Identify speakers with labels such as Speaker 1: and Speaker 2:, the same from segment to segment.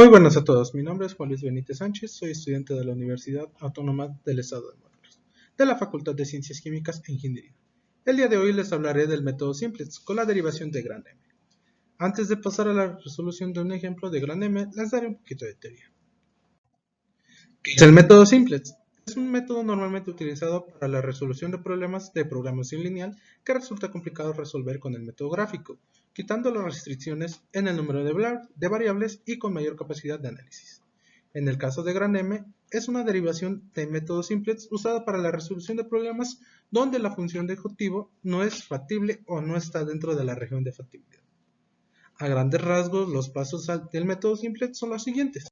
Speaker 1: Muy buenas a todos, mi nombre es Juan Luis Benítez Sánchez, soy estudiante de la Universidad Autónoma del Estado de Morelos, de la Facultad de Ciencias Químicas e Ingeniería. El día de hoy les hablaré del método Simplex con la derivación de gran M. Antes de pasar a la resolución de un ejemplo de gran M, les daré un poquito de teoría. ¿Qué es el método Simplex? Es un método normalmente utilizado para la resolución de problemas de programación lineal que resulta complicado resolver con el método gráfico, quitando las restricciones en el número de variables y con mayor capacidad de análisis. En el caso de gran M, es una derivación de método Simplex usada para la resolución de problemas donde la función de objetivo no es factible o no está dentro de la región de factibilidad. A grandes rasgos, los pasos del método Simplex son los siguientes.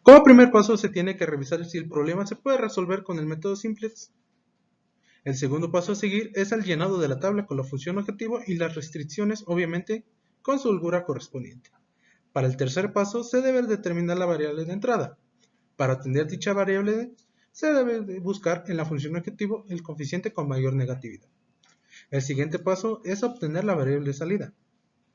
Speaker 1: Como primer paso se tiene que revisar si el problema se puede resolver con el método Simplex. El segundo paso a seguir es el llenado de la tabla con la función objetivo y las restricciones, obviamente, con su holgura correspondiente. Para el tercer paso se debe determinar la variable de entrada. Para obtener dicha variable se debe buscar en la función objetivo el coeficiente con mayor negatividad. El siguiente paso es obtener la variable de salida.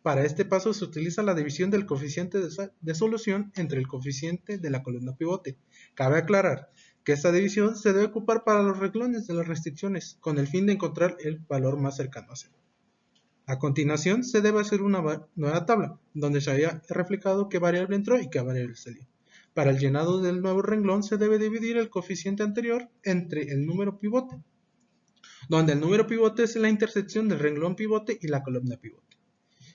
Speaker 1: Para este paso se utiliza la división del coeficiente de solución entre el coeficiente de la columna pivote. Cabe aclarar que esta división se debe ocupar para los renglones de las restricciones, con el fin de encontrar el valor más cercano a cero. A continuación se debe hacer una nueva tabla, donde se haya reflejado qué variable entró y qué variable salió. Para el llenado del nuevo renglón se debe dividir el coeficiente anterior entre el número pivote, donde el número pivote es la intersección del renglón pivote y la columna pivote.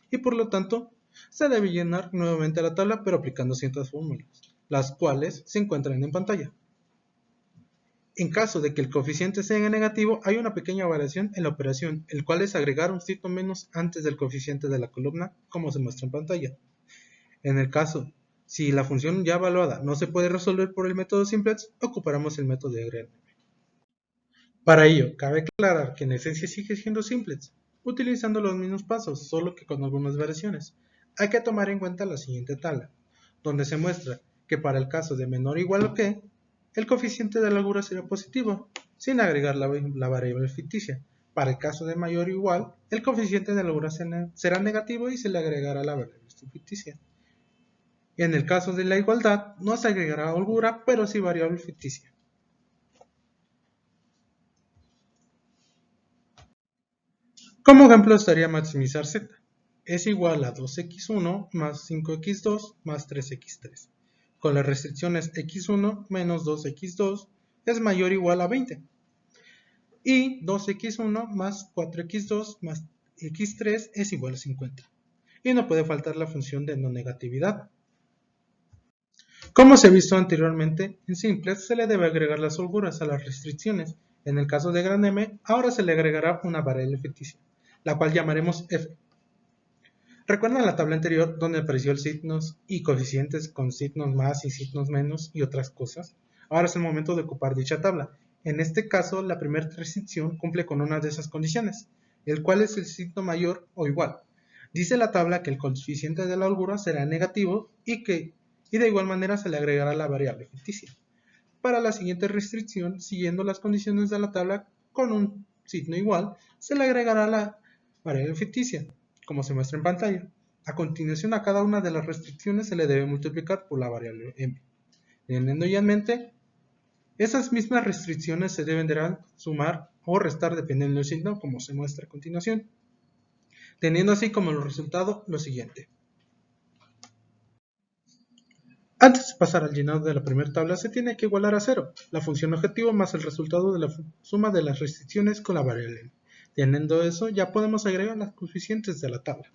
Speaker 1: Y por lo tanto, se debe llenar nuevamente la tabla pero aplicando ciertas fórmulas, las cuales se encuentran en pantalla. En caso de que el coeficiente sea negativo, hay una pequeña variación en la operación, el cual es agregar un signo menos antes del coeficiente de la columna, como se muestra en pantalla. En el caso, si la función ya evaluada no se puede resolver por el método Simplex, ocuparemos el método de gran M. Para ello, cabe aclarar que en esencia sigue siendo Simplex, utilizando los mismos pasos, solo que con algunas variaciones. Hay que tomar en cuenta la siguiente tabla, donde se muestra que para el caso de menor o igual que, el coeficiente de la holgura será positivo, sin agregar la variable ficticia. Para el caso de mayor o igual, el coeficiente de la holgura será negativo y se le agregará la variable ficticia. En el caso de la igualdad, no se agregará holgura, pero sí variable ficticia. Como ejemplo estaría maximizar z. Es igual a 2x1 más 5x2 más 3x3. Con las restricciones x1 menos 2x2 es mayor o igual a 20. Y 2x1 más 4x2 más x3 es igual a 50. Y no puede faltar la función de no negatividad. Como se ha visto anteriormente, en Simplex se le debe agregar las holguras a las restricciones. En el caso de gran M, ahora se le agregará una variable ficticia, la cual llamaremos f. ¿Recuerdan la tabla anterior donde apareció el signos y coeficientes con signos más y signos menos y otras cosas? Ahora es el momento de ocupar dicha tabla. En este caso, la primera restricción cumple con una de esas condiciones, el cual es el signo mayor o igual. Dice la tabla que el coeficiente de la holgura será negativo y de igual manera se le agregará la variable ficticia. Para la siguiente restricción, siguiendo las condiciones de la tabla con un signo igual, se le agregará la variable ficticia, como se muestra en pantalla. A continuación, a cada una de las restricciones se le debe multiplicar por la variable m. Teniendo ya en mente, esas mismas restricciones se deberán sumar o restar dependiendo del signo, como se muestra a continuación, teniendo así como resultado lo siguiente. Antes de pasar al llenado de la primera tabla, se tiene que igualar a 0 la función objetivo más el resultado de la suma de las restricciones con la variable m. Teniendo eso, ya podemos agregar los coeficientes de la tabla.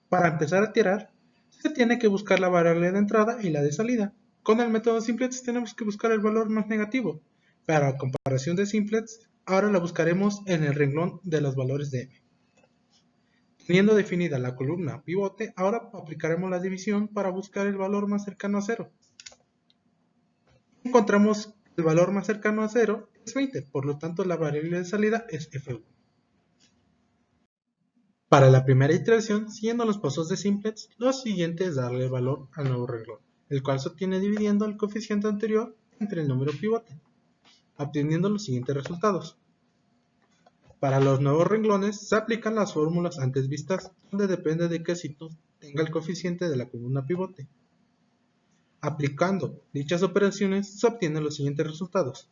Speaker 1: Para empezar a tirar, se tiene que buscar la variable de entrada y la de salida. Con el método Simplex tenemos que buscar el valor más negativo. Para comparación de Simplex, ahora la buscaremos en el renglón de los valores de m. Teniendo definida la columna pivote, ahora aplicaremos la división para buscar el valor más cercano a 0. Encontramos que el valor más cercano a 0 es 20, por lo tanto la variable de salida es f1. Para la primera iteración, siguiendo los pasos de Simplex, lo siguiente es darle el valor al nuevo renglón, el cual se obtiene dividiendo el coeficiente anterior entre el número pivote, obteniendo los siguientes resultados. Para los nuevos renglones se aplican las fórmulas antes vistas, donde depende de qué signo tenga el coeficiente de la columna pivote. Aplicando dichas operaciones se obtienen los siguientes resultados.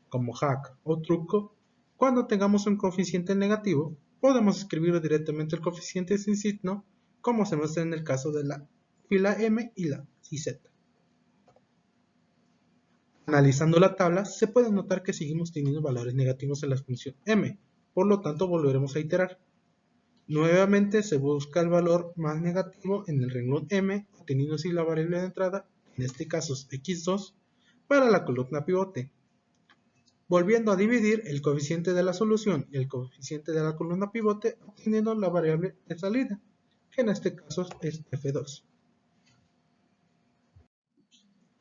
Speaker 1: Como hack o truco, cuando tengamos un coeficiente negativo, podemos escribir directamente el coeficiente sin signo, como se muestra en el caso de la fila M y la Z. Analizando la tabla, se puede notar que seguimos teniendo valores negativos en la función m, por lo tanto volveremos a iterar. Nuevamente se busca el valor más negativo en el renglón m, obteniendo así la variable de entrada, en este caso es x2, para la columna pivote. Volviendo a dividir el coeficiente de la solución y el coeficiente de la columna pivote, obteniendo la variable de salida, que en este caso es f2.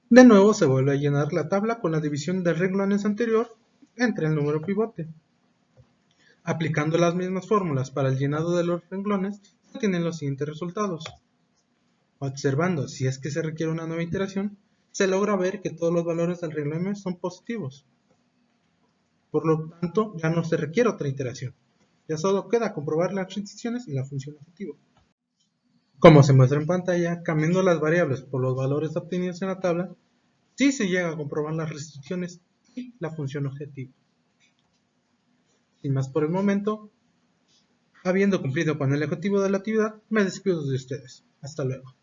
Speaker 1: De nuevo se vuelve a llenar la tabla con la división de renglones anterior entre el número pivote. Aplicando las mismas fórmulas para el llenado de los renglones, se obtienen los siguientes resultados. Observando si es que se requiere una nueva iteración, se logra ver que todos los valores del renglón M son positivos. Por lo tanto, ya no se requiere otra iteración. Ya solo queda comprobar las restricciones y la función objetivo. Como se muestra en pantalla, cambiando las variables por los valores obtenidos en la tabla, sí se llega a comprobar las restricciones y la función objetivo. Sin más por el momento, habiendo cumplido con el objetivo de la actividad, me despido de ustedes. Hasta luego.